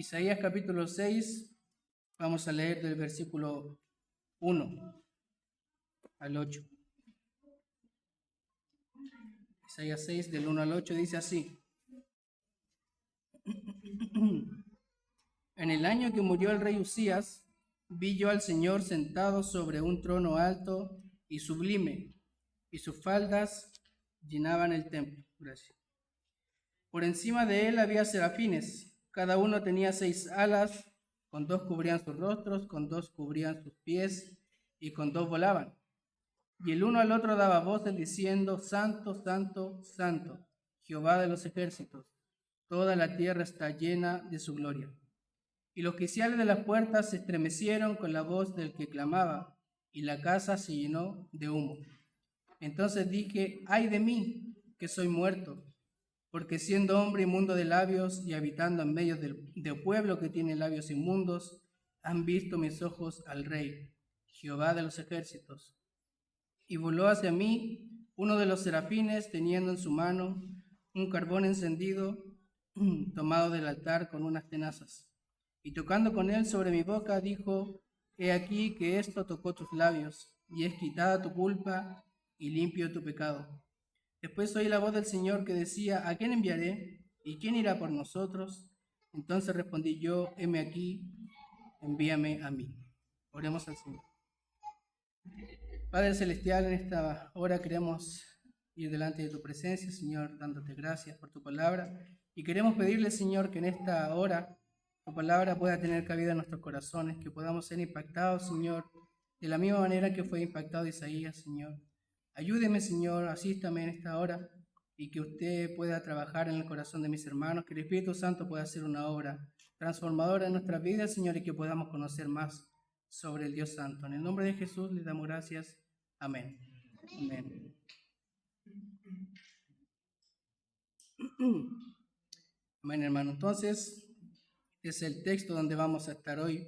Isaías capítulo 6, vamos a leer del versículo 1 al 8. Isaías 6, del 1 al 8, dice así. En el año que murió el rey Usías, vi yo al Señor sentado sobre un trono alto y sublime, y sus faldas llenaban el templo. Gracias. Por encima de él había serafines, cada uno tenía 6 alas, con 2 cubrían sus rostros, con 2 cubrían sus pies, y con 2 volaban. Y el uno al otro daba voces diciendo, Santo, Santo, Santo, Jehová de los ejércitos, toda la tierra está llena de su gloria. Y los oficiales de las puertas se estremecieron con la voz del que clamaba, y la casa se llenó de humo. Entonces dije, ay de mí, que soy muerto, porque siendo hombre inmundo de labios y habitando en medio de pueblo que tiene labios inmundos, han visto mis ojos al Rey, Jehová de los ejércitos. Y voló hacia mí uno de los serafines, teniendo en su mano un carbón encendido, tomado del altar con unas tenazas. Y tocando con él sobre mi boca, dijo, he aquí que esto tocó tus labios, y es quitada tu culpa y limpio tu pecado. Después oí la voz del Señor que decía, ¿a quién enviaré? ¿Y quién irá por nosotros? Entonces respondí yo, heme aquí, envíame a mí. Oremos al Señor. Padre Celestial, en esta hora queremos ir delante de tu presencia, Señor, dándote gracias por tu palabra. Y queremos pedirle, Señor, que en esta hora tu palabra pueda tener cabida en nuestros corazones, que podamos ser impactados, Señor, de la misma manera que fue impactado Isaías, Señor. Ayúdeme, Señor, asístame en esta hora y que usted pueda trabajar en el corazón de mis hermanos, que el Espíritu Santo pueda hacer una obra transformadora en nuestras vidas, Señor, y que podamos conocer más sobre el Dios Santo. En el nombre de Jesús les damos gracias. Amén. Amén. Amén, hermano. Entonces, es el texto donde vamos a estar hoy.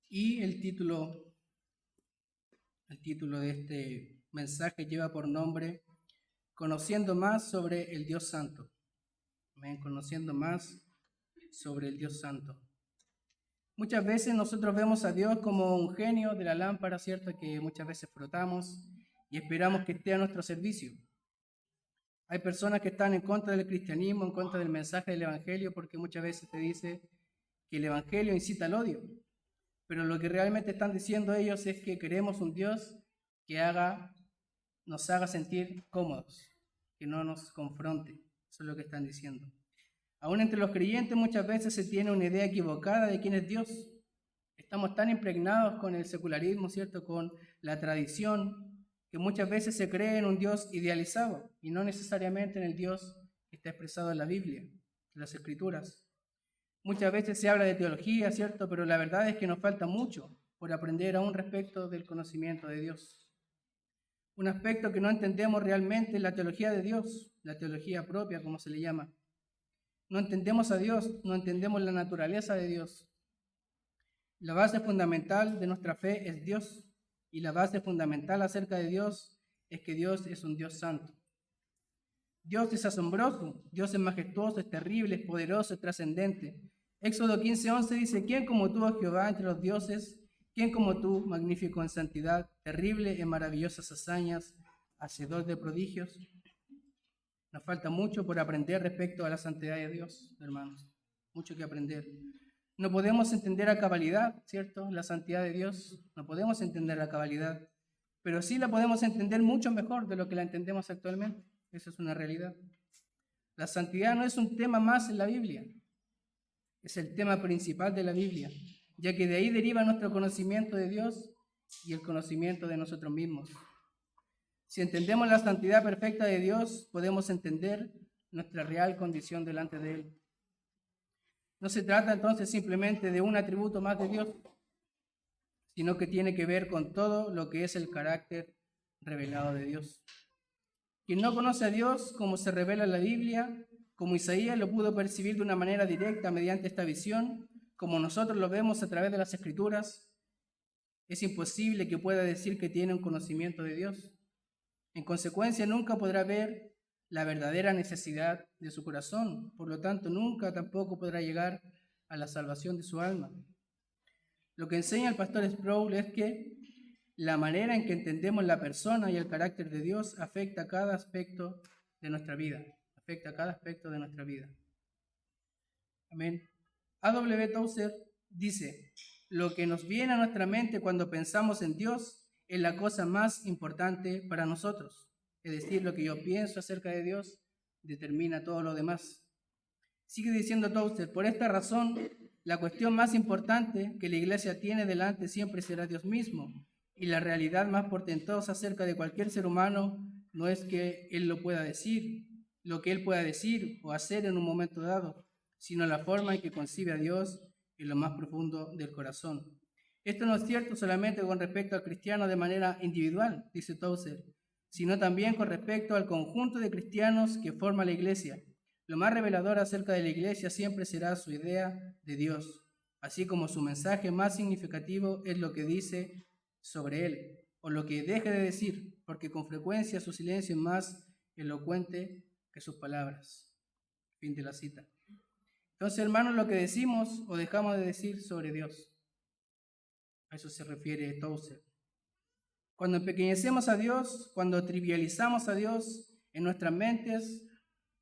Y el título de este mensaje lleva por nombre Conociendo más sobre el Dios Santo. Amén. Conociendo más sobre el Dios Santo. Muchas veces nosotros vemos a Dios como un genio de la lámpara, ¿cierto? Que muchas veces frotamos y esperamos que esté a nuestro servicio. Hay personas que están en contra del cristianismo, en contra del mensaje del Evangelio, porque muchas veces te dice que el Evangelio incita al odio. Pero lo que realmente están diciendo ellos es que queremos un Dios que nos haga sentir cómodos, que no nos confronte. Eso es lo que están diciendo. Aún entre los creyentes muchas veces se tiene una idea equivocada de quién es Dios. Estamos tan impregnados con el secularismo, ¿cierto? Con la tradición, que muchas veces se cree en un Dios idealizado y no necesariamente en el Dios que está expresado en la Biblia, en las Escrituras. Muchas veces se habla de teología, ¿cierto? Pero la verdad es que nos falta mucho por aprender aún respecto del conocimiento de Dios. Un aspecto que no entendemos realmente es la teología de Dios, la teología propia, como se le llama. No entendemos a Dios, no entendemos la naturaleza de Dios. La base fundamental de nuestra fe es Dios, y la base fundamental acerca de Dios es que Dios es un Dios santo. Dios es asombroso, Dios es majestuoso, es terrible, es poderoso, es trascendente. Éxodo 15:11 dice, ¿quién como tú, oh Jehová, entre los dioses? ¿Quién como tú, magnífico en santidad, terrible en maravillosas hazañas, hacedor de prodigios? Nos falta mucho por aprender respecto a la santidad de Dios, hermanos. Mucho que aprender. No podemos entender a cabalidad, ¿cierto? La santidad de Dios. No podemos entender a cabalidad. Pero sí la podemos entender mucho mejor de lo que la entendemos actualmente. Eso es una realidad. La santidad no es un tema más en la Biblia. Es el tema principal de la Biblia, ya que de ahí deriva nuestro conocimiento de Dios y el conocimiento de nosotros mismos. Si entendemos la santidad perfecta de Dios, podemos entender nuestra real condición delante de Él. No se trata entonces simplemente de un atributo más de Dios, sino que tiene que ver con todo lo que es el carácter revelado de Dios. Quien no conoce a Dios como se revela en la Biblia, como Isaías lo pudo percibir de una manera directa mediante esta visión, como nosotros lo vemos a través de las Escrituras, es imposible que pueda decir que tiene un conocimiento de Dios. En consecuencia, nunca podrá ver la verdadera necesidad de su corazón. Por lo tanto, nunca tampoco podrá llegar a la salvación de su alma. Lo que enseña el pastor Sproul es que la manera en que entendemos la persona y el carácter de Dios afecta a cada aspecto de nuestra vida. Afecta a cada aspecto de nuestra vida. Amén. A.W. Tozer dice: lo que nos viene a nuestra mente cuando pensamos en Dios es la cosa más importante para nosotros. Es decir, lo que yo pienso acerca de Dios determina todo lo demás. Sigue diciendo Tozer: por esta razón, la cuestión más importante que la Iglesia tiene delante siempre será Dios mismo. Y la realidad más portentosa acerca de cualquier ser humano no es que él lo pueda decir, lo que él pueda decir o hacer en un momento dado, sino la forma en que concibe a Dios en lo más profundo del corazón. Esto no es cierto solamente con respecto al cristiano de manera individual, dice Tozer, sino también con respecto al conjunto de cristianos que forma la Iglesia. Lo más revelador acerca de la Iglesia siempre será su idea de Dios, así como su mensaje más significativo es lo que dice sobre él, o lo que deje de decir, porque con frecuencia su silencio es más elocuente que sus palabras. Fin de la cita. Entonces, hermanos, lo que decimos o dejamos de decir sobre Dios, a eso se refiere Tozer. Cuando empequeñecemos a Dios, cuando trivializamos a Dios en nuestras mentes,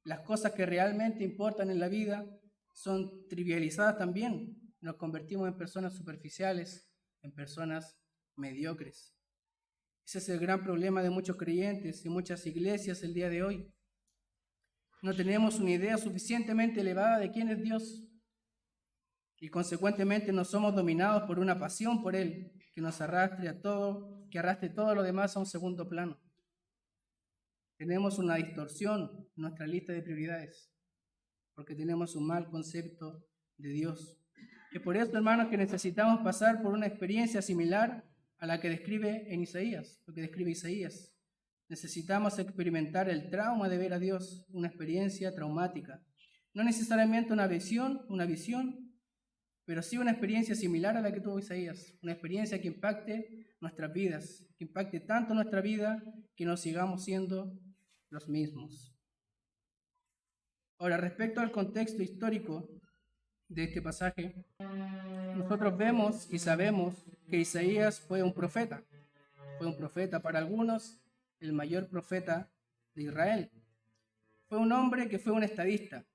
las cosas que realmente importan en la vida son trivializadas también. Nos convertimos en personas superficiales, en personas mediocres. Ese es el gran problema de muchos creyentes y muchas iglesias el día de hoy. No tenemos una idea suficientemente elevada de quién es Dios y consecuentemente no somos dominados por una pasión por Él que nos arrastre todo lo demás a un segundo plano. Tenemos una distorsión en nuestra lista de prioridades porque tenemos un mal concepto de Dios. Es por eso, hermanos, que necesitamos pasar por una experiencia similar a la que describe en Isaías, lo que describe Isaías. Necesitamos experimentar el trauma de ver a Dios, una experiencia traumática. No necesariamente una visión, pero sí una experiencia similar a la que tuvo Isaías. Una experiencia que impacte nuestras vidas, que impacte tanto nuestra vida que no sigamos siendo los mismos. Ahora, respecto al contexto histórico de este pasaje, nosotros vemos y sabemos que Isaías fue un profeta. Fue un profeta para algunos, el mayor profeta de Israel. Fue un hombre que fue un estadista.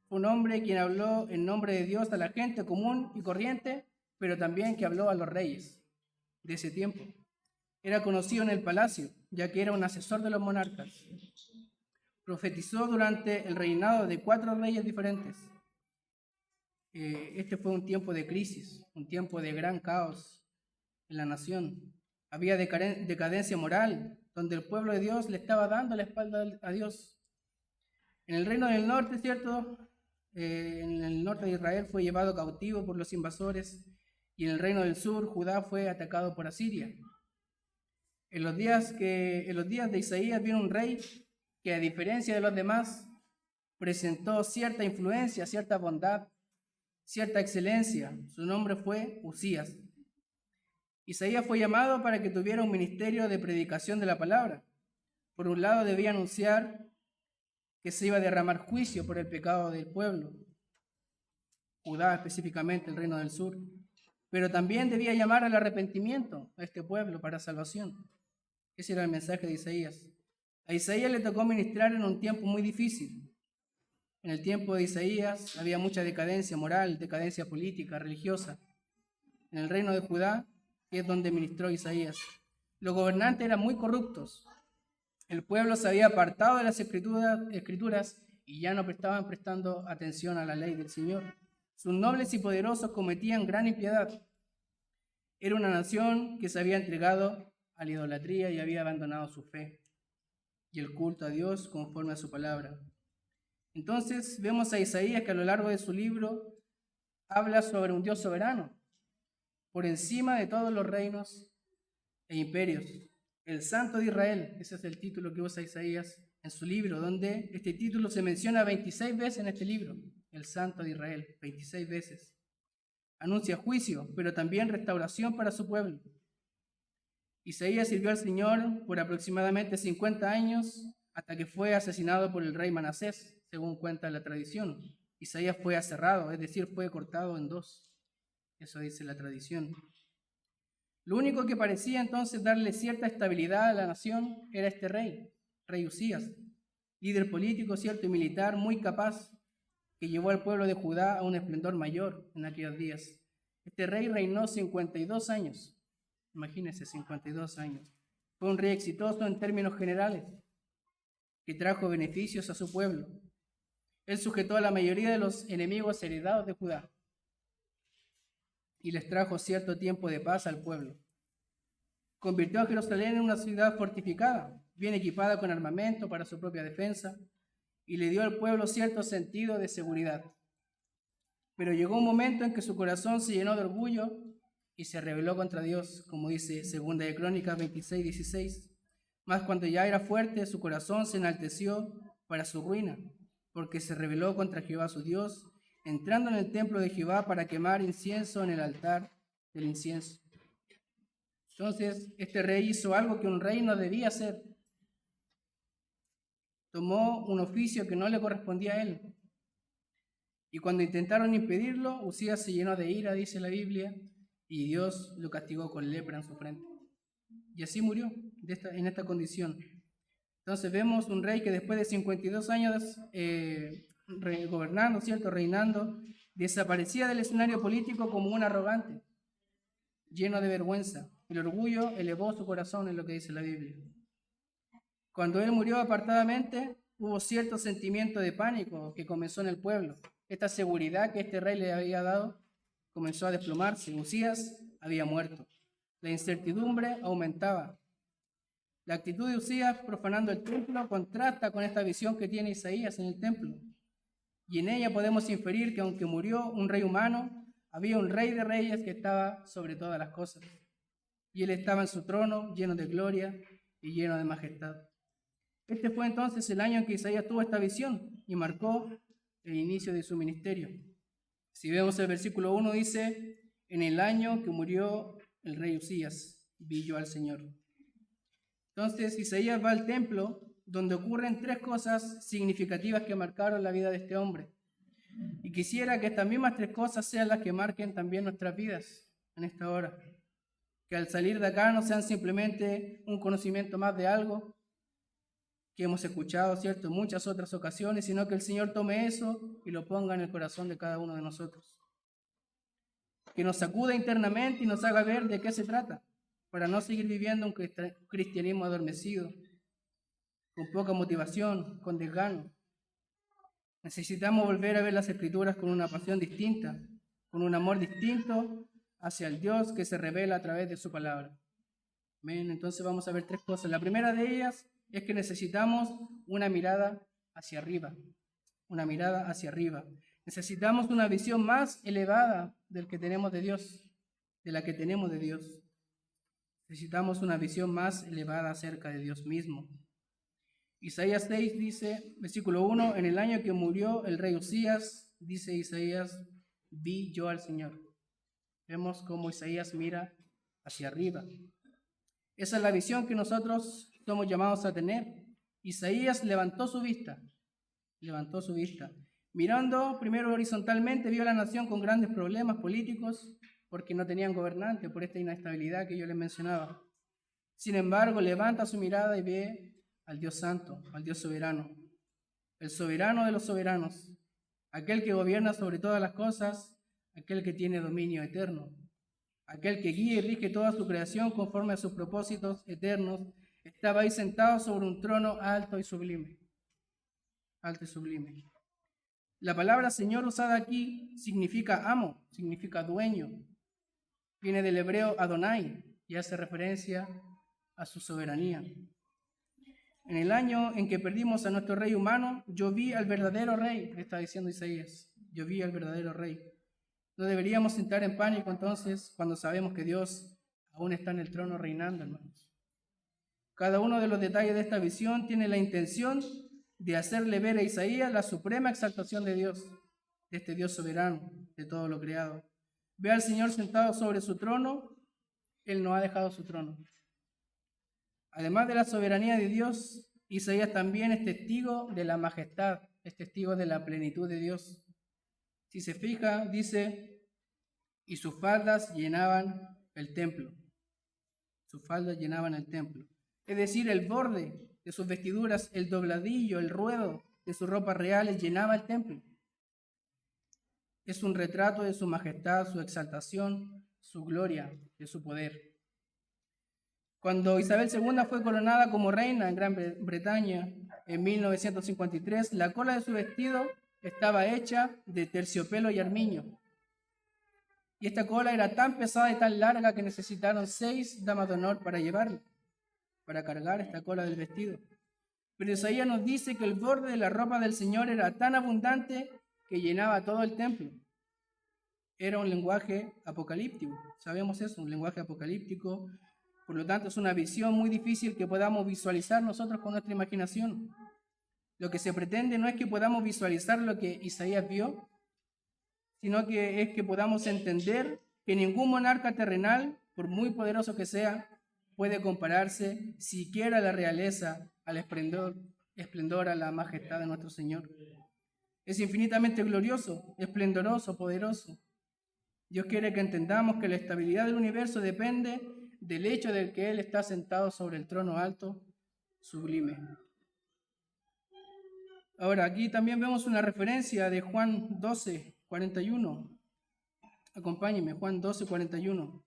Fue un hombre quien habló en nombre de Dios a la gente común y corriente, pero también que habló a los reyes de ese tiempo. Era conocido en el palacio, ya que era un asesor de los monarcas. Profetizó durante el reinado de 4 reyes diferentes. Este fue un tiempo de crisis, un tiempo de gran caos en la nación. Había decadencia moral, donde el pueblo de Dios le estaba dando la espalda a Dios. En el reino del norte, ¿cierto? En el norte de Israel fue llevado cautivo por los invasores, y en el reino del sur, Judá fue atacado por Asiria. En los días de Isaías vino un rey que, a diferencia de los demás, presentó cierta influencia, cierta bondad, cierta excelencia. Su nombre fue Usías. Isaías fue llamado para que tuviera un ministerio de predicación de la palabra. Por un lado, debía anunciar que se iba a derramar juicio por el pecado del pueblo, Judá específicamente, el reino del sur, pero también debía llamar al arrepentimiento a este pueblo para salvación. Ese era el mensaje de Isaías. A Isaías le tocó ministrar en un tiempo muy difícil. En el tiempo de Isaías había mucha decadencia moral, decadencia política, religiosa. En el reino de Judá, que es donde ministró Isaías, los gobernantes eran muy corruptos. El pueblo se había apartado de las escrituras y ya no estaban prestando atención a la ley del Señor. Sus nobles y poderosos cometían gran impiedad. Era una nación que se había entregado a la idolatría y había abandonado su fe y el culto a Dios conforme a su palabra. Entonces vemos a Isaías que a lo largo de su libro habla sobre un Dios soberano, por encima de todos los reinos e imperios. El Santo de Israel, ese es el título que usa Isaías en su libro, donde este título se menciona 26 veces en este libro. El Santo de Israel, 26 veces. Anuncia juicio, pero también restauración para su pueblo. Isaías sirvió al Señor por aproximadamente 50 años hasta que fue asesinado por el rey Manasés, según cuenta la tradición. Isaías fue aserrado, es decir, fue cortado en dos. Eso dice la tradición. Lo único que parecía entonces darle cierta estabilidad a la nación era este rey Usías, líder político, cierto, y militar muy capaz, que llevó al pueblo de Judá a un esplendor mayor en aquellos días. Este rey reinó 52 años. Imagínense, 52 años. Fue un rey exitoso en términos generales, que trajo beneficios a su pueblo. Él sujetó a la mayoría de los enemigos heredados de Judá y les trajo cierto tiempo de paz al pueblo. Convirtió a Jerusalén en una ciudad fortificada, bien equipada con armamento para su propia defensa, y le dio al pueblo cierto sentido de seguridad. Pero llegó un momento en que su corazón se llenó de orgullo y se rebeló contra Dios, como dice 2 de Crónicas 26:16. Mas cuando ya era fuerte, su corazón se enalteció para su ruina, porque se rebeló contra Jehová su Dios, entrando en el templo de Jehová para quemar incienso en el altar del incienso. Entonces, este rey hizo algo que un rey no debía hacer. Tomó un oficio que no le correspondía a él. Y cuando intentaron impedirlo, Usías se llenó de ira, dice la Biblia, y Dios lo castigó con lepra en su frente. Y así murió en esta condición. Entonces vemos un rey que después de 52 años gobernando, ¿cierto? Reinando, desaparecía del escenario político como un arrogante, lleno de vergüenza. El orgullo elevó su corazón, en lo que dice la Biblia. Cuando él murió apartadamente, hubo cierto sentimiento de pánico que comenzó en el pueblo. Esta seguridad que este rey le había dado comenzó a desplomarse. Usías había muerto. La incertidumbre aumentaba. La actitud de Usías profanando el templo contrasta con esta visión que tiene Isaías en el templo. Y en ella podemos inferir que aunque murió un rey humano, había un rey de reyes que estaba sobre todas las cosas. Y él estaba en su trono, lleno de gloria y lleno de majestad. Este fue entonces el año en que Isaías tuvo esta visión y marcó el inicio de su ministerio. Si vemos el versículo 1, dice: en el año que murió el rey Usías, vi yo al Señor. Entonces Isaías va al templo, donde ocurren tres cosas significativas que marcaron la vida de este hombre. Y quisiera que estas mismas tres cosas sean las que marquen también nuestras vidas en esta hora. Que al salir de acá no sean simplemente un conocimiento más de algo que hemos escuchado, ¿cierto?, en muchas otras ocasiones, sino que el Señor tome eso y lo ponga en el corazón de cada uno de nosotros. Que nos sacuda internamente y nos haga ver de qué se trata, para no seguir viviendo un cristianismo adormecido, con poca motivación, con desgano. Necesitamos volver a ver las Escrituras con una pasión distinta, con un amor distinto hacia el Dios que se revela a través de su palabra. Amén. Entonces vamos a ver tres cosas. La primera de ellas es que necesitamos una mirada hacia arriba. Una mirada hacia arriba. Necesitamos una visión más elevada del que tenemos de Dios, de la que tenemos de Dios. Necesitamos una visión más elevada acerca de Dios mismo. Isaías 6 dice, versículo 1, en el año que murió el rey Usías, dice Isaías, vi yo al Señor. Vemos cómo Isaías mira hacia arriba. Esa es la visión que nosotros somos llamados a tener. Isaías levantó su vista. Mirando primero horizontalmente, vio a la nación con grandes problemas políticos porque no tenían gobernante, por esta inestabilidad que yo les mencionaba. Sin embargo, levanta su mirada y ve al Dios Santo, al Dios soberano, el soberano de los soberanos, aquel que gobierna sobre todas las cosas, aquel que tiene dominio eterno, aquel que guía y rige toda su creación conforme a sus propósitos eternos. Estaba ahí sentado sobre un trono alto y sublime. Alto y sublime. La palabra Señor usada aquí significa amo, significa dueño. Viene del hebreo Adonai y hace referencia a su soberanía. En el año en que perdimos a nuestro rey humano, yo vi al verdadero rey, está diciendo Isaías. Yo vi al verdadero rey. No deberíamos entrar en pánico entonces cuando sabemos que Dios aún está en el trono reinando, hermanos. Cada uno de los detalles de esta visión tiene la intención de hacerle ver a Isaías la suprema exaltación de Dios, de este Dios soberano, de todo lo creado. Ve al Señor sentado sobre su trono, Él no ha dejado su trono. Además de la soberanía de Dios, Isaías también es testigo de la majestad, es testigo de la plenitud de Dios. Si se fija, dice, y sus faldas llenaban el templo. Sus faldas llenaban el templo. Es decir, el borde de sus vestiduras, el dobladillo, el ruedo de sus ropas reales llenaba el templo. Es un retrato de su majestad, su exaltación, su gloria, de su poder. Cuando Isabel II fue coronada como reina en Gran Bretaña en 1953, la cola de su vestido estaba hecha de terciopelo y armiño. Y esta cola era tan pesada y tan larga que necesitaron 6 damas de honor para llevarla, para cargar esta cola del vestido. Pero Isaías nos dice que el borde de la ropa del Señor era tan abundante que llenaba todo el templo. Era un lenguaje apocalíptico, sabemos eso, un lenguaje apocalíptico. Por lo tanto, es una visión muy difícil que podamos visualizar nosotros con nuestra imaginación. Lo que se pretende no es que podamos visualizar lo que Isaías vio, sino que es que podamos entender que ningún monarca terrenal, por muy poderoso que sea, puede compararse siquiera a la realeza, al esplendor, a la majestad de nuestro Señor. Es infinitamente glorioso, esplendoroso, poderoso. Dios quiere que entendamos que la estabilidad del universo depende del hecho de que Él está sentado sobre el trono alto, sublime. Ahora, aquí también vemos una referencia de Juan 12, 41. Acompáñenme, Juan 12, 41.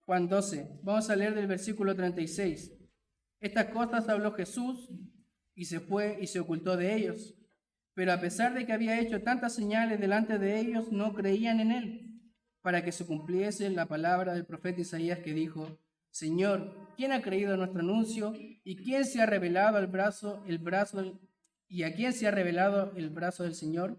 Juan 12, vamos a leer del versículo 36. Estas cosas habló Jesús y se fue y se ocultó de ellos. Pero a pesar de que había hecho tantas señales delante de ellos, no creían en él, para que se cumpliese la palabra del profeta Isaías que dijo: Señor, ¿quién ha creído nuestro anuncio? ¿Y quién se ha revelado y a quién se ha revelado el brazo del Señor?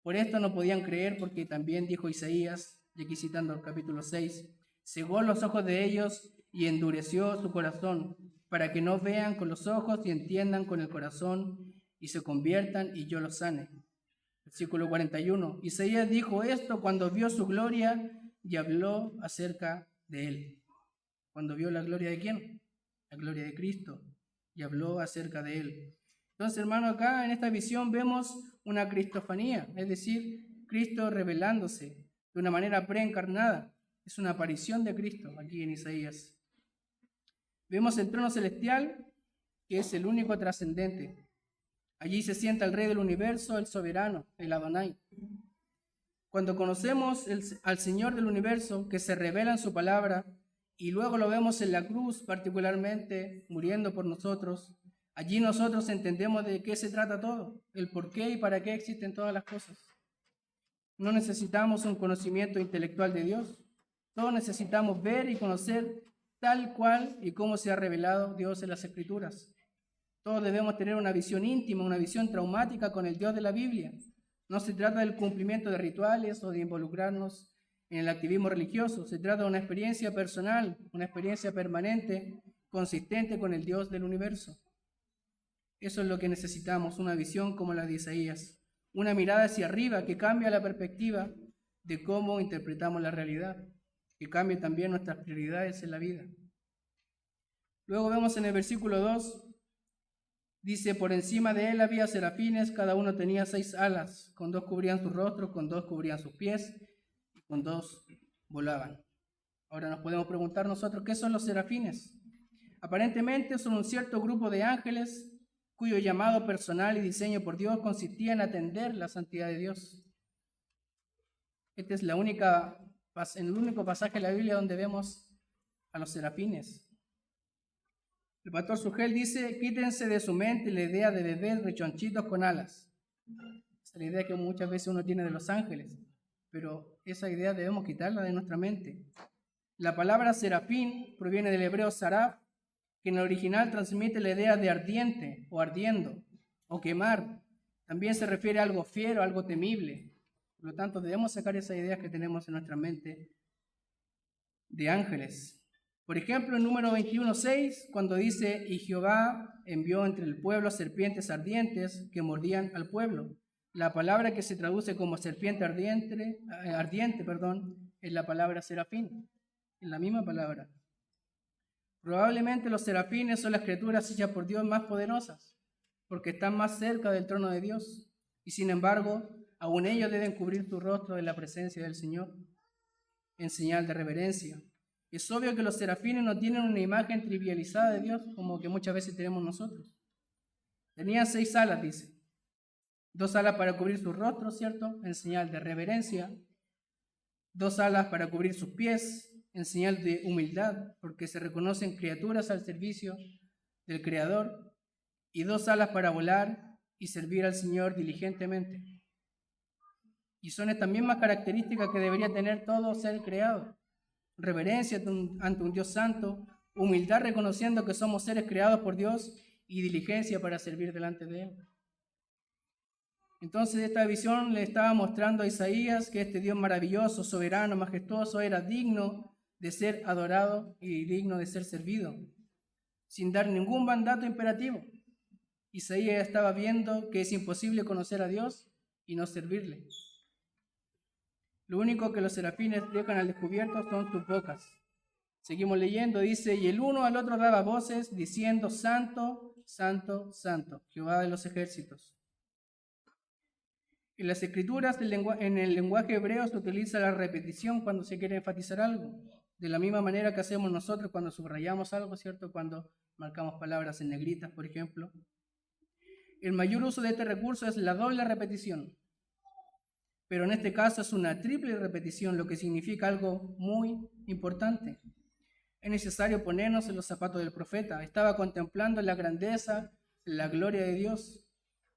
Por esto no podían creer, porque también dijo Isaías, y aquí citando el capítulo 6, cegó los ojos de ellos y endureció su corazón, para que no vean con los ojos y entiendan con el corazón y se conviertan y yo los sane. Versículo 41. Isaías dijo esto cuando vio su gloria y habló acerca de él. Cuando vio la gloria de ¿quién? La gloria de Cristo, y habló acerca de él. Entonces, hermano, acá en esta visión vemos una cristofanía, es decir, Cristo revelándose de una manera preencarnada. Es una aparición de Cristo aquí en Isaías. Vemos el trono celestial, que es el único trascendente. Allí se sienta el Rey del universo, el soberano, el Adonai. Cuando conocemos al Señor del universo, que se revela en su palabra, y luego lo vemos en la cruz, particularmente muriendo por nosotros, allí nosotros entendemos de qué se trata todo, el por qué y para qué existen todas las cosas. No necesitamos un conocimiento intelectual de Dios, todos necesitamos ver y conocer tal cual y cómo se ha revelado Dios en las Escrituras. Todos debemos tener una visión íntima, una visión traumática con el Dios de la Biblia. No se trata del cumplimiento de rituales o de involucrarnos en el activismo religioso. Se trata de una experiencia personal, una experiencia permanente, consistente con el Dios del universo. Eso es lo que necesitamos, una visión como la de Isaías. Una mirada hacia arriba que cambia la perspectiva de cómo interpretamos la realidad, que cambie también nuestras prioridades en la vida. Luego vemos en el versículo 2, dice, por encima de él había serafines, cada uno tenía 6 alas, con 2 cubrían su rostro, con 2 cubrían sus pies, y con 2 volaban. Ahora nos podemos preguntar nosotros, ¿qué son los serafines? Aparentemente son un cierto grupo de ángeles cuyo llamado personal y diseño por Dios consistía en atender la santidad de Dios. Este es el único pasaje de la Biblia donde vemos a los serafines. El pastor Sugel dice, quítense de su mente la idea de bebés rechonchitos con alas. Esa es la idea que muchas veces uno tiene de los ángeles, pero esa idea debemos quitarla de nuestra mente. La palabra serafín proviene del hebreo saraf, que en el original transmite la idea de ardiente o ardiendo o quemar. También se refiere a algo fiero, algo temible. Por lo tanto, debemos sacar esas ideas que tenemos en nuestra mente de ángeles. Por ejemplo, en número 21:6, cuando dice, y Jehová envió entre el pueblo serpientes ardientes que mordían al pueblo. La palabra que se traduce como serpiente ardiente, es la palabra serafín, es la misma palabra. Probablemente los serafines son las criaturas hechas por Dios más poderosas, porque están más cerca del trono de Dios, y sin embargo, aún ellos deben cubrir su rostro en la presencia del Señor, en señal de reverencia. Es obvio que los serafines no tienen una imagen trivializada de Dios, como que muchas veces tenemos nosotros. Tenían 6 alas, dice. 2 alas para cubrir su rostro, ¿cierto?, en señal de reverencia. 2 alas para cubrir sus pies, en señal de humildad, porque se reconocen criaturas al servicio del Creador. Y 2 alas para volar y servir al Señor diligentemente. Y son estas mismas características que debería tener todo ser creado. Reverencia ante un Dios santo, humildad reconociendo que somos seres creados por Dios y diligencia para servir delante de Él. Entonces esta visión le estaba mostrando a Isaías que este Dios maravilloso, soberano, majestuoso era digno de ser adorado y digno de ser servido, sin dar ningún mandato imperativo. Isaías estaba viendo que es imposible conocer a Dios y no servirle. Lo único que los serafines dejan al descubierto son sus bocas. Seguimos leyendo, dice, y el uno al otro daba voces diciendo, Santo, Santo, Santo, Jehová de los ejércitos. En las escrituras, en el lenguaje hebreo se utiliza la repetición cuando se quiere enfatizar algo, de la misma manera que hacemos nosotros cuando subrayamos algo, ¿cierto? Cuando marcamos palabras en negritas, por ejemplo. El mayor uso de este recurso es la doble repetición, pero en este caso es una triple repetición, lo que significa algo muy importante. Es necesario ponernos en los zapatos del profeta. Estaba contemplando la grandeza, la gloria de Dios,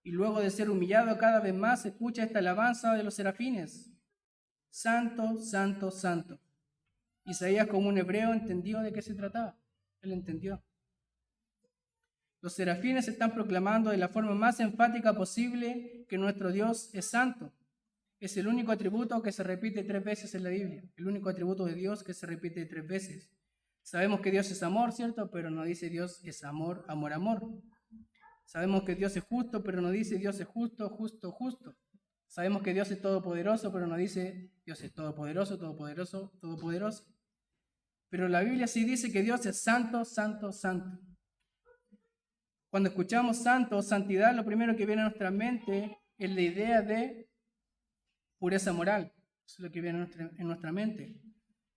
y luego de ser humillado cada vez más, escucha esta alabanza de los serafines. Santo, santo, santo. Isaías, como un hebreo, entendió de qué se trataba. Él entendió. Los serafines están proclamando de la forma más enfática posible que nuestro Dios es santo. Es el único atributo que se repite 3 veces en la Biblia. El único atributo de Dios que se repite 3 veces. Sabemos que Dios es amor, ¿cierto? Pero no dice Dios es amor, amor, amor. Sabemos que Dios es justo, pero no dice Dios es justo, justo, justo. Sabemos que Dios es todopoderoso, pero no dice Dios es todopoderoso, todopoderoso, todopoderoso. Pero la Biblia sí dice que Dios es santo, santo, santo. Cuando escuchamos santo o santidad, lo primero que viene a nuestra mente es la idea de pureza moral. Eso es lo que viene en nuestra mente.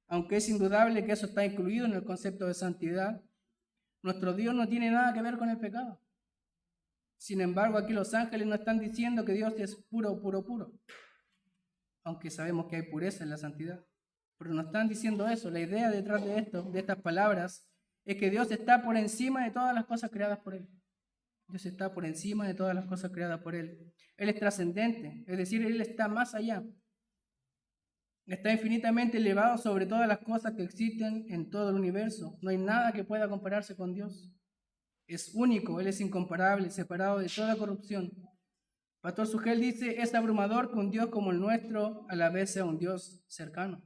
Aunque es indudable que eso está incluido en el concepto de santidad, nuestro Dios no tiene nada que ver con el pecado. Sin embargo, aquí los ángeles no están diciendo que Dios es puro, puro, puro. Aunque sabemos que hay pureza en la santidad. Pero no están diciendo eso. La idea detrás de esto, de estas palabras, es que Dios está por encima de todas las cosas creadas por Él. Dios está por encima de todas las cosas creadas por Él. Él es trascendente, es decir, Él está más allá. Está infinitamente elevado sobre todas las cosas que existen en todo el universo. No hay nada que pueda compararse con Dios. Es único, Él es incomparable, separado de toda corrupción. Pastor Sugel dice, es abrumador que un Dios como el nuestro a la vez sea un Dios cercano.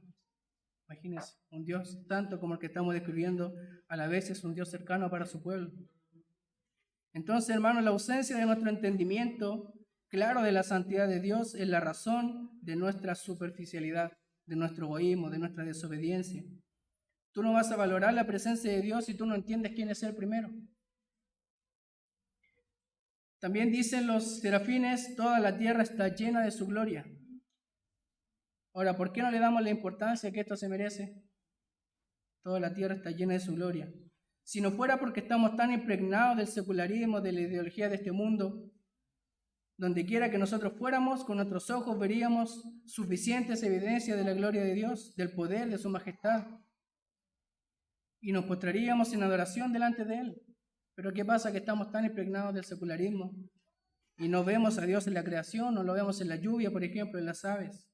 Imagínense, un Dios tanto como el que estamos describiendo, a la vez es un Dios cercano para su pueblo. Entonces, hermanos, la ausencia de nuestro entendimiento claro de la santidad de Dios es la razón de nuestra superficialidad, de nuestro egoísmo, de nuestra desobediencia. Tú no vas a valorar la presencia de Dios si tú no entiendes quién es Él primero. También dicen los serafines, toda la tierra está llena de su gloria. Ahora, ¿por qué no le damos la importancia que esto se merece? Toda la tierra está llena de su gloria. Si no fuera porque estamos tan impregnados del secularismo, de la ideología de este mundo, donde quiera que nosotros fuéramos, con nuestros ojos veríamos suficientes evidencias de la gloria de Dios, del poder, de su majestad, y nos postraríamos en adoración delante de Él. Pero ¿qué pasa? Que estamos tan impregnados del secularismo y no vemos a Dios en la creación, no lo vemos en la lluvia, por ejemplo, en las aves.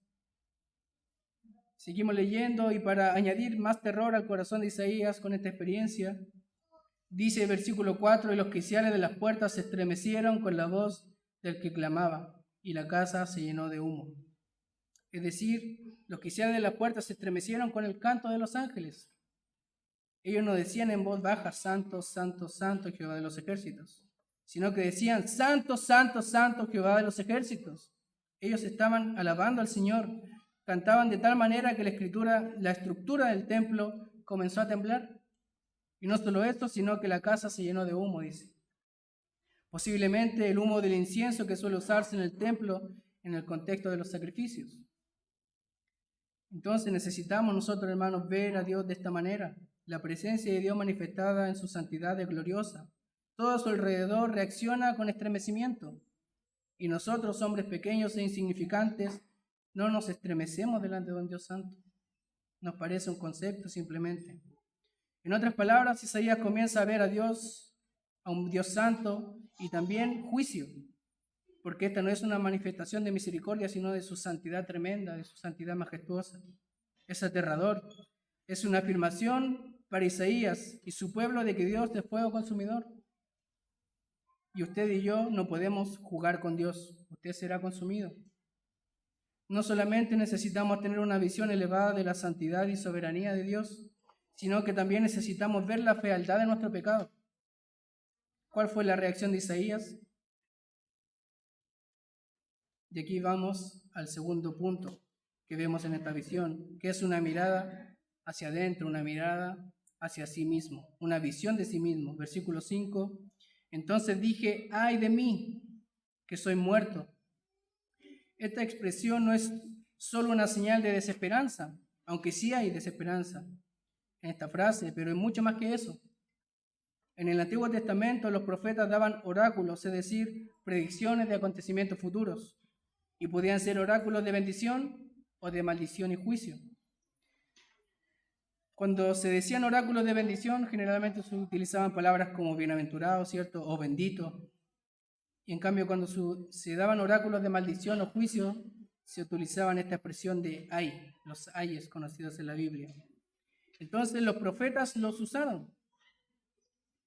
Seguimos leyendo y para añadir más terror al corazón de Isaías con esta experiencia, dice el versículo 4, y los quiciales de las puertas se estremecieron con la voz del que clamaba y la casa se llenó de humo. Es decir, los quiciales de las puertas se estremecieron con el canto de los ángeles. Ellos no decían en voz baja, Santo, Santo, Santo, Jehová de los ejércitos, sino que decían, Santo, Santo, Santo, Jehová de los ejércitos. Ellos estaban alabando al Señor, cantaban de tal manera que la estructura del templo comenzó a temblar. Y no solo esto, sino que la casa se llenó de humo, dice. Posiblemente el humo del incienso que suele usarse en el templo en el contexto de los sacrificios. Entonces necesitamos nosotros, hermanos, ver a Dios de esta manera. La presencia de Dios manifestada en su santidad es gloriosa. Todo a su alrededor reacciona con estremecimiento. Y nosotros, hombres pequeños e insignificantes, no nos estremecemos delante de un Dios santo. Nos parece un concepto simplemente. En otras palabras, Isaías comienza a ver a Dios, a un Dios santo, y también juicio, porque esta no es una manifestación de misericordia, sino de su santidad tremenda, de su santidad majestuosa. Es aterrador. Es una afirmación para Isaías y su pueblo de que Dios es fuego consumidor. Y usted y yo no podemos jugar con Dios. Usted será consumido. No solamente necesitamos tener una visión elevada de la santidad y soberanía de Dios, sino que también necesitamos ver la fealdad de nuestro pecado. ¿Cuál fue la reacción de Isaías? Y aquí vamos al segundo punto que vemos en esta visión, que es una mirada hacia adentro, una mirada hacia sí mismo, una visión de sí mismo. Versículo 5. Entonces dije, ay de mí, que soy muerto. Esta expresión no es solo una señal de desesperanza, aunque sí hay desesperanza en esta frase, pero es mucho más que eso. En el Antiguo Testamento los profetas daban oráculos, es decir, predicciones de acontecimientos futuros, y podían ser oráculos de bendición o de maldición y juicio. Cuando se decían oráculos de bendición, generalmente se utilizaban palabras como bienaventurado, ¿cierto? O bendito. Y en cambio, cuando se daban oráculos de maldición o juicio, se utilizaban esta expresión de ay, los ayes conocidos en la Biblia. Entonces los profetas los usaron.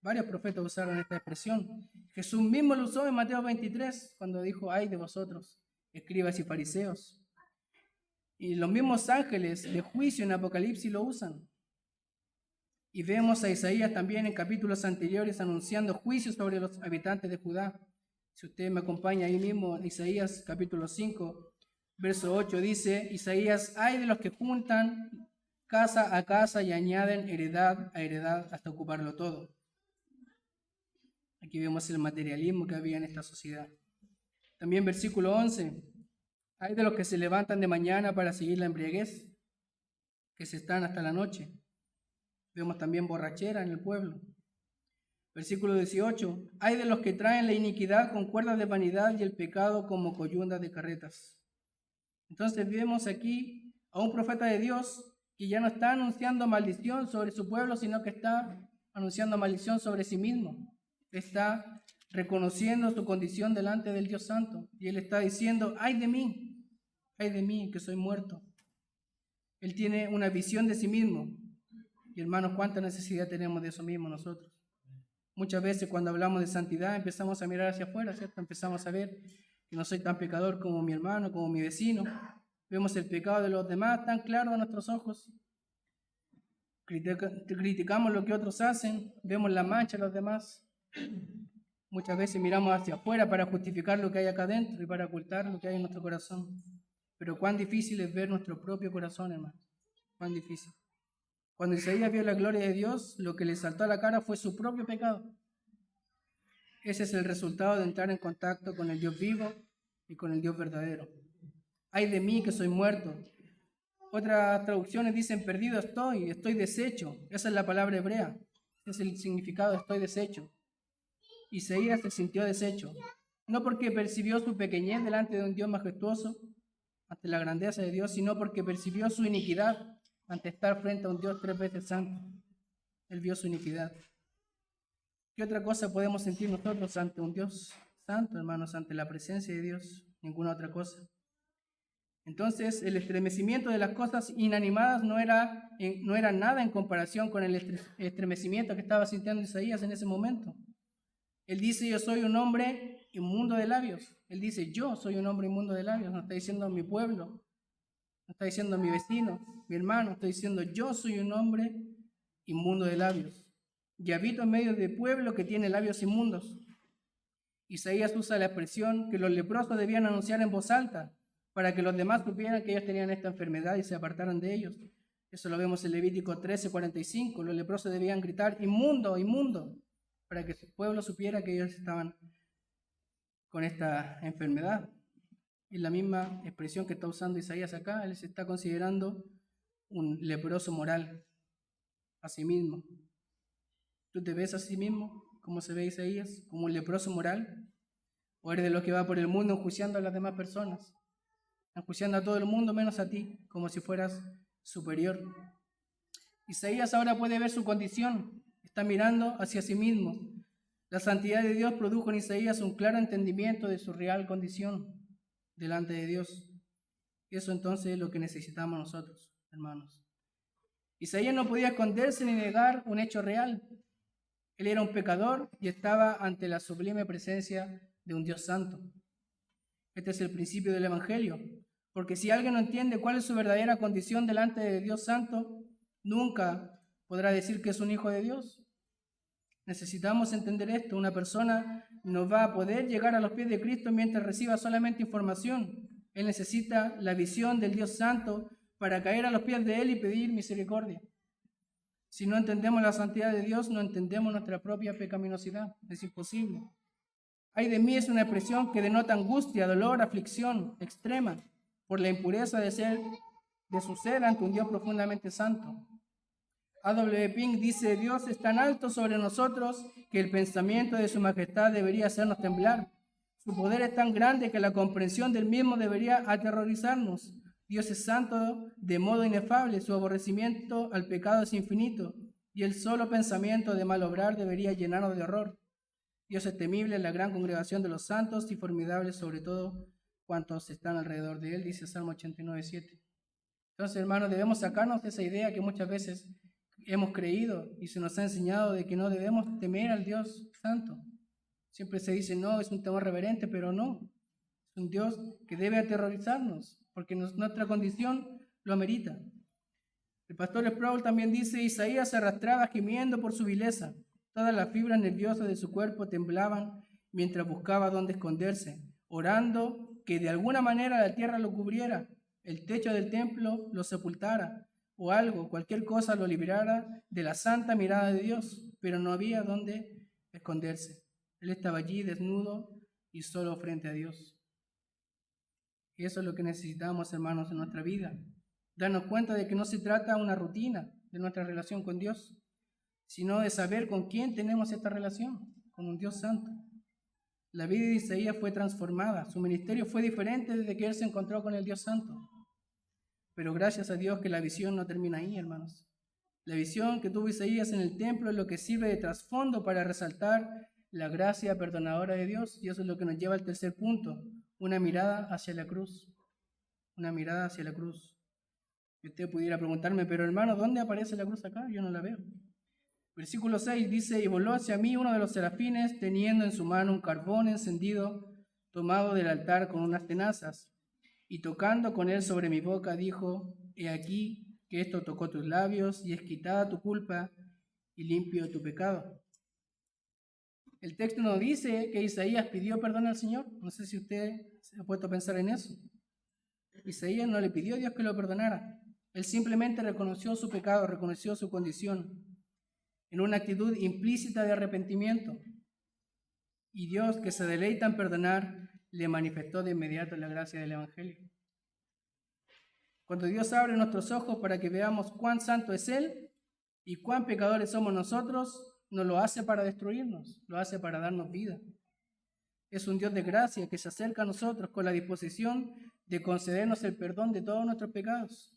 Varios profetas usaron esta expresión. Jesús mismo lo usó en Mateo 23, cuando dijo, ay de vosotros, escribas y fariseos. Y los mismos ángeles de juicio en Apocalipsis lo usan. Y vemos a Isaías también en capítulos anteriores anunciando juicios sobre los habitantes de Judá. Si usted me acompaña ahí mismo, Isaías capítulo 5, verso 8, dice, Isaías, ay de los que juntan casa a casa y añaden heredad a heredad hasta ocuparlo todo. Aquí vemos el materialismo que había en esta sociedad. También versículo 11, hay de los que se levantan de mañana para seguir la embriaguez, que se están hasta la noche. Vemos también borrachera en el pueblo. Versículo 18, hay de los que traen la iniquidad con cuerdas de vanidad y el pecado como coyundas de carretas. Entonces vemos aquí a un profeta de Dios que ya no está anunciando maldición sobre su pueblo, sino que está anunciando maldición sobre sí mismo. Está reconociendo su condición delante del Dios Santo. Y él está diciendo, ay de mí, que soy muerto. Él tiene una visión de sí mismo. Y hermanos, ¿cuánta necesidad tenemos de eso mismo nosotros? Muchas veces cuando hablamos de santidad empezamos a mirar hacia afuera, ¿cierto? Empezamos a ver que no soy tan pecador como mi hermano, como mi vecino. Vemos el pecado de los demás tan claro a nuestros ojos. Criticamos lo que otros hacen, vemos la mancha de los demás. Muchas veces miramos hacia afuera para justificar lo que hay acá adentro y para ocultar lo que hay en nuestro corazón. Pero cuán difícil es ver nuestro propio corazón, hermano. Cuán difícil. Cuando Isaías vio la gloria de Dios, lo que le saltó a la cara fue su propio pecado. Ese es el resultado de entrar en contacto con el Dios vivo y con el Dios verdadero. Ay de mí que soy muerto. Otras traducciones dicen perdido estoy deshecho. Esa es la palabra hebrea. Ese es el significado, estoy deshecho. Isaías se sintió deshecho, no porque percibió su pequeñez delante de un Dios majestuoso, ante la grandeza de Dios, sino porque percibió su iniquidad ante estar frente a un Dios 3 veces santo. Él vio su iniquidad. ¿Qué otra cosa podemos sentir nosotros ante un Dios santo, hermanos, ante la presencia de Dios? Ninguna otra cosa. Entonces, el estremecimiento de las cosas inanimadas no era nada en comparación con el estremecimiento que estaba sintiendo Isaías en ese momento. Él dice, yo soy un hombre inmundo de labios. Él dice, yo soy un hombre inmundo de labios. No está diciendo mi pueblo, no está diciendo mi vecino, mi hermano. Está diciendo, yo soy un hombre inmundo de labios. Y habito en medio de pueblo que tiene labios inmundos. Isaías usa la expresión que los leprosos debían anunciar en voz alta. para que los demás supieran que ellos tenían esta enfermedad y se apartaran de ellos. Eso lo vemos en Levítico 13:45. Los leprosos debían gritar, inmundo, inmundo, para que su pueblo supiera que ellos estaban con esta enfermedad. Es la misma expresión que está usando Isaías acá. Él se está considerando un leproso moral a sí mismo. ¿Tú te ves a sí mismo como se ve Isaías? ¿Como un leproso moral? ¿O eres de los que va por el mundo enjuiciando a las demás personas? Enjuiciando a todo el mundo menos a ti, como si fueras superior. Isaías ahora puede ver su condición. Está mirando hacia sí mismo. La santidad de Dios produjo en Isaías un claro entendimiento de su real condición delante de Dios. Y eso entonces es lo que necesitamos nosotros, hermanos. Isaías no podía esconderse ni negar un hecho real. Él era un pecador y estaba ante la sublime presencia de un Dios santo. Este es el principio del Evangelio, porque si alguien no entiende cuál es su verdadera condición delante de Dios santo, nunca podrá decir que es un hijo de Dios. Necesitamos entender esto. Una persona no va a poder llegar a los pies de Cristo mientras reciba solamente información. Él necesita la visión del Dios santo para caer a los pies de Él y pedir misericordia. Si no entendemos la santidad de Dios, no entendemos nuestra propia pecaminosidad. Es imposible. Ay de mí es una expresión que denota angustia, dolor, aflicción extrema por la impureza de su ser ante un Dios profundamente santo. A.W. Pink dice, Dios es tan alto sobre nosotros que el pensamiento de su majestad debería hacernos temblar. Su poder es tan grande que la comprensión del mismo debería aterrorizarnos. Dios es santo de modo inefable, su aborrecimiento al pecado es infinito, y el solo pensamiento de mal obrar debería llenarnos de horror. Dios es temible en la gran congregación de los santos y formidable sobre todo cuantos están alrededor de él, dice Salmo 89:7. Entonces, hermanos, debemos sacarnos de esa idea que muchas veces hemos creído y se nos ha enseñado de que no debemos temer al Dios santo. Siempre se dice, no, es un temor reverente, pero no. Es un Dios que debe aterrorizarnos, porque nuestra condición lo amerita. El pastor Sproul también dice, Isaías se arrastraba gimiendo por su vileza. Todas las fibras nerviosas de su cuerpo temblaban mientras buscaba dónde esconderse, orando que de alguna manera la tierra lo cubriera, el techo del templo lo sepultara, o algo, cualquier cosa lo librara de la santa mirada de Dios, pero no había dónde esconderse. Él estaba allí desnudo y solo frente a Dios. Y eso es lo que necesitamos, hermanos, en nuestra vida. Darnos cuenta de que no se trata de una rutina de nuestra relación con Dios, sino de saber con quién tenemos esta relación, con un Dios santo. La vida de Isaías fue transformada, su ministerio fue diferente desde que él se encontró con el Dios santo. Pero gracias a Dios que la visión no termina ahí, hermanos. La visión que tuvo Isaías en el templo es lo que sirve de trasfondo para resaltar la gracia perdonadora de Dios, y eso es lo que nos lleva al tercer punto, una mirada hacia la cruz. Una mirada hacia la cruz. Y usted pudiera preguntarme, pero hermano, ¿dónde aparece la cruz acá? Yo no la veo. Versículo 6 dice, y voló hacia mí uno de los serafines, teniendo en su mano un carbón encendido, tomado del altar con unas tenazas, y tocando con él sobre mi boca, dijo, he aquí que esto tocó tus labios, y es quitada tu culpa, y limpio tu pecado. El texto nos dice que Isaías pidió perdón al Señor. No sé si usted se ha puesto a pensar en eso. Isaías no le pidió a Dios que lo perdonara. Él simplemente reconoció su pecado, reconoció su condición, en una actitud implícita de arrepentimiento. Y Dios, que se deleita en perdonar, le manifestó de inmediato la gracia del Evangelio. Cuando Dios abre nuestros ojos para que veamos cuán santo es Él y cuán pecadores somos nosotros, no lo hace para destruirnos, lo hace para darnos vida. Es un Dios de gracia que se acerca a nosotros con la disposición de concedernos el perdón de todos nuestros pecados.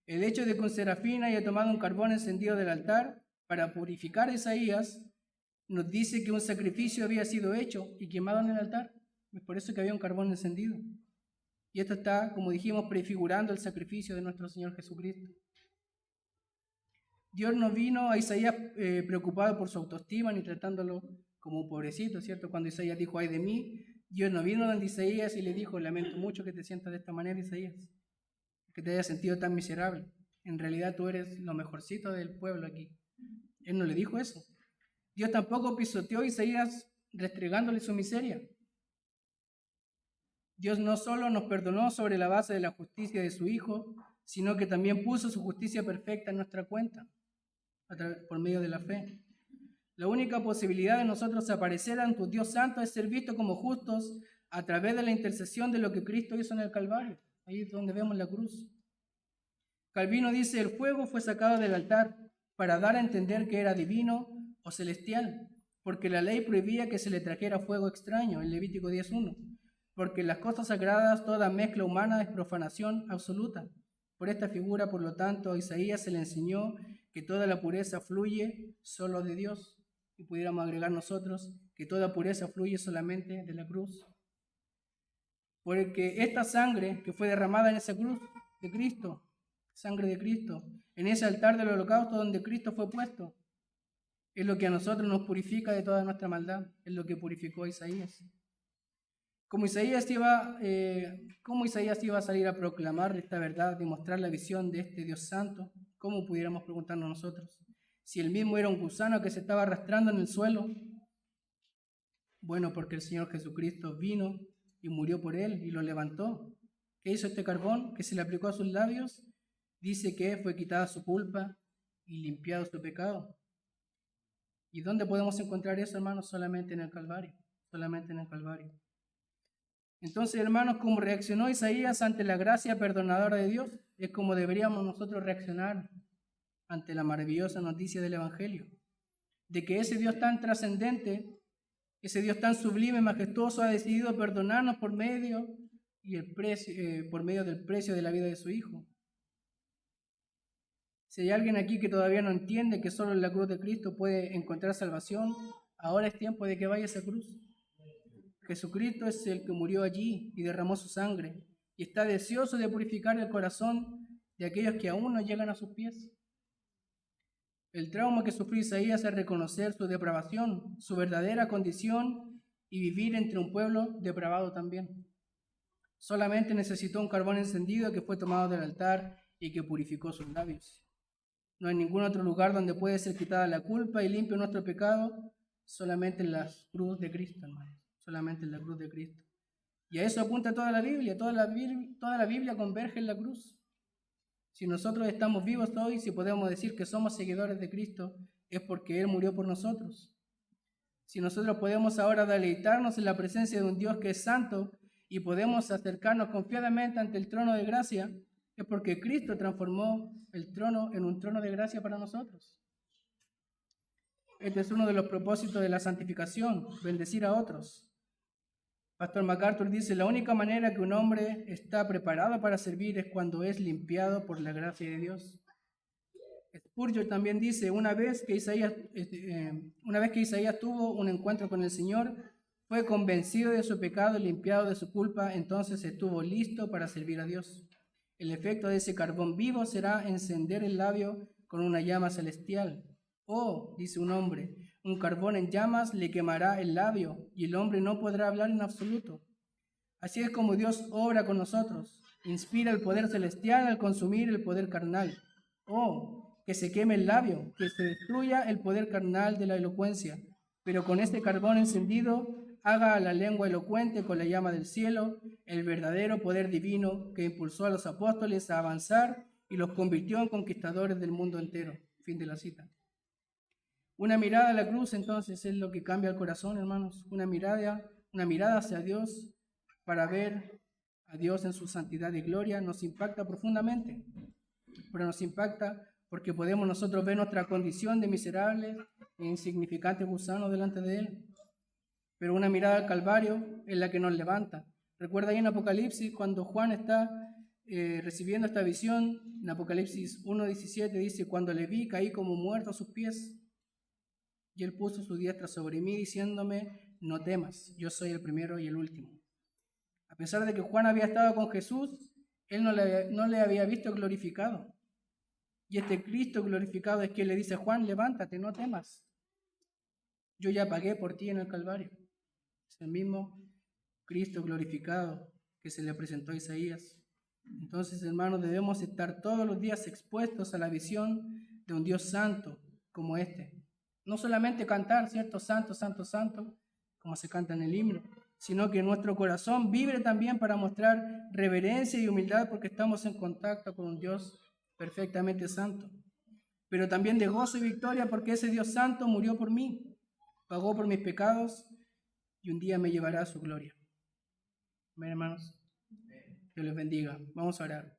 El hecho de que un serafín haya tomado un carbón encendido del altar para purificar a Isaías nos dice que un sacrificio había sido hecho y quemado en el altar. Es por eso que había un carbón encendido. Y esto está, como dijimos, prefigurando el sacrificio de nuestro Señor Jesucristo. Dios no vino a Isaías preocupado por su autoestima ni tratándolo como un pobrecito, ¿cierto? Cuando Isaías dijo, ay de mí, Dios no vino donde Isaías y le dijo, lamento mucho que te sientas de esta manera, Isaías, que te hayas sentido tan miserable. En realidad tú eres lo mejorcito del pueblo aquí. Él no le dijo eso. Dios tampoco pisoteó a Isaías restregándole su miseria. Dios no solo nos perdonó sobre la base de la justicia de su Hijo, sino que también puso su justicia perfecta en nuestra cuenta, por medio de la fe. La única posibilidad de nosotros aparecer ante un Dios santo es ser vistos como justos a través de la intercesión de lo que Cristo hizo en el Calvario. Ahí es donde vemos la cruz. Calvino dice, el fuego fue sacado del altar para dar a entender que era divino o celestial, porque la ley prohibía que se le trajera fuego extraño, en Levítico 10:1, porque en las cosas sagradas toda mezcla humana es profanación absoluta. Por esta figura, por lo tanto, a Isaías se le enseñó que toda la pureza fluye solo de Dios, y pudiéramos agregar nosotros que toda pureza fluye solamente de la cruz. Porque esta sangre que fue derramada en esa cruz de Cristo, sangre de Cristo, en ese altar del holocausto donde Cristo fue puesto, es lo que a nosotros nos purifica de toda nuestra maldad, es lo que purificó a Isaías. ¿Cómo Isaías iba a salir a proclamar esta verdad, demostrar la visión de este Dios santo? ¿Cómo pudiéramos preguntarnos nosotros? Si él mismo era un gusano que se estaba arrastrando en el suelo. Bueno, porque el Señor Jesucristo vino y murió por él y lo levantó. ¿Qué hizo este carbón que se le aplicó a sus labios? Dice que fue quitada su culpa y limpiado su pecado. ¿Y dónde podemos encontrar eso, hermanos? Solamente en el Calvario, solamente en el Calvario. Entonces, hermanos, ¿cómo reaccionó Isaías ante la gracia perdonadora de Dios? Es como deberíamos nosotros reaccionar ante la maravillosa noticia del Evangelio, de que ese Dios tan trascendente, ese Dios tan sublime, majestuoso, ha decidido perdonarnos por medio del precio de la vida de su Hijo. Si hay alguien aquí que todavía no entiende que solo en la cruz de Cristo puede encontrar salvación, ahora es tiempo de que vaya a esa cruz. Jesucristo es el que murió allí y derramó su sangre y está deseoso de purificar el corazón de aquellos que aún no llegan a sus pies. El trauma que sufrió Isaías es reconocer su depravación, su verdadera condición y vivir entre un pueblo depravado también. Solamente necesitó un carbón encendido que fue tomado del altar y que purificó sus labios. No hay ningún otro lugar donde puede ser quitada la culpa y limpio nuestro pecado, solamente en la cruz de Cristo, hermanos. Solamente en la cruz de Cristo. Y a eso apunta toda la Biblia. Toda la Biblia converge en la cruz. Si nosotros estamos vivos hoy, si podemos decir que somos seguidores de Cristo, es porque Él murió por nosotros. Si nosotros podemos ahora deleitarnos en la presencia de un Dios que es santo y podemos acercarnos confiadamente ante el trono de gracia, es porque Cristo transformó el trono en un trono de gracia para nosotros. Este es uno de los propósitos de la santificación, bendecir a otros. Pastor MacArthur dice, la única manera que un hombre está preparado para servir es cuando es limpiado por la gracia de Dios. Spurgeon también dice, una vez que Isaías tuvo un encuentro con el Señor, fue convencido de su pecado y limpiado de su culpa, entonces estuvo listo para servir a Dios. El efecto de ese carbón vivo será encender el labio con una llama celestial. Oh, dice un hombre, un carbón en llamas le quemará el labio y el hombre no podrá hablar en absoluto. Así es como Dios obra con nosotros. Inspira el poder celestial al consumir el poder carnal. Oh, que se queme el labio, que se destruya el poder carnal de la elocuencia, pero con este carbón encendido haga a la lengua elocuente con la llama del cielo el verdadero poder divino que impulsó a los apóstoles a avanzar y los convirtió en conquistadores del mundo entero. Fin de la cita. Una mirada a la cruz, entonces, es lo que cambia el corazón, hermanos. Una mirada hacia Dios para ver a Dios en su santidad y gloria nos impacta profundamente. Pero nos impacta porque podemos nosotros ver nuestra condición de miserables e insignificantes gusanos delante de Él. Pero una mirada al Calvario es la que nos levanta. Recuerda ahí en Apocalipsis, cuando Juan está recibiendo esta visión, en Apocalipsis 1:17 dice, cuando le vi, caí como muerto a sus pies. Y él puso su diestra sobre mí, diciéndome, no temas, yo soy el primero y el último. A pesar de que Juan había estado con Jesús, él no le había visto glorificado. Y este Cristo glorificado es quien le dice a Juan, levántate, no temas. Yo ya pagué por ti en el Calvario. Es el mismo Cristo glorificado que se le presentó a Isaías. Entonces, hermanos, debemos estar todos los días expuestos a la visión de un Dios santo como este. No solamente cantar, ¿cierto? Santo, santo, santo, como se canta en el himno, sino que nuestro corazón vibre también para mostrar reverencia y humildad porque estamos en contacto con un Dios perfectamente santo, pero también de gozo y victoria porque ese Dios santo murió por mí, pagó por mis pecados y un día me llevará a su gloria. Amén, hermanos. Dios les bendiga. Vamos a orar.